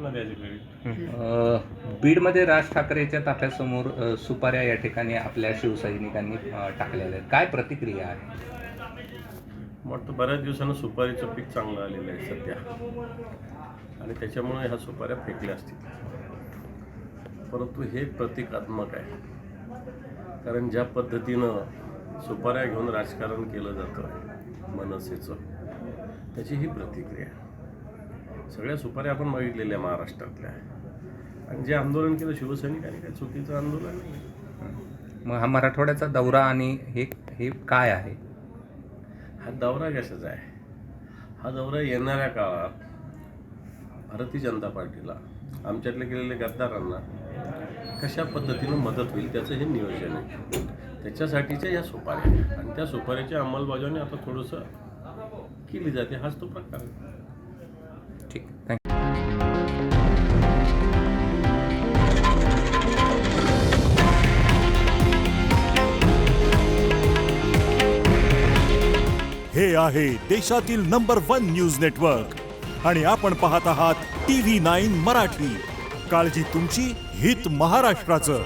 त्यांना द्यायचे क्रेडिट. बीडमध्ये राज ठाकरेच्या ताफ्यासमोर सुपाऱ्या या ठिकाणी आपल्या शिवसैनिकांनी टाकलेल्या आहेत. काय प्रतिक्रिया आहे? वाटतं बऱ्याच दिवसानं सुपारीचं पीक चांगलं आलेलं आहे सध्या, आणि त्याच्यामुळे ह्या सुपाऱ्या फेकल्या असतील. परंतु हे प्रतिकात्मक आहे, कारण ज्या पद्धतीनं सुपाऱ्या घेऊन राजकारण केलं जातं मनसेचं, त्याची ही प्रतिक्रिया. सगळ्या सुपाऱ्या आपण बघितलेल्या महाराष्ट्रातल्या, आणि जे आंदोलन केलं शिवसैनिकांनी काही चुकीचं आंदोलन नाही. मग हा मराठवाड्याचा दौरा आणि हे काय आहे? हा दौरा कशाचा आहे? हा दौरा येणाऱ्या काळात भारतीय जनता पार्टीला, आमच्यातले गेलेले गद्दारांना कशा पद्धतीनं मदत होईल त्याचं हे नियोजन आहे. त्याच्यासाठीच्या या सुपाऱ्या, आणि त्या सुपाऱ्याची अंमलबजावणी आता थोडंसं केली जाते. हाच तो प्रकार आहे. ठीक, थँक्यू. हे आहे देशातील नंबर 1 न्यूज नेटवर्क आणि आपण पाहत आहात TV9 मराठी. काळजी तुमची, हित महाराष्ट्राचं.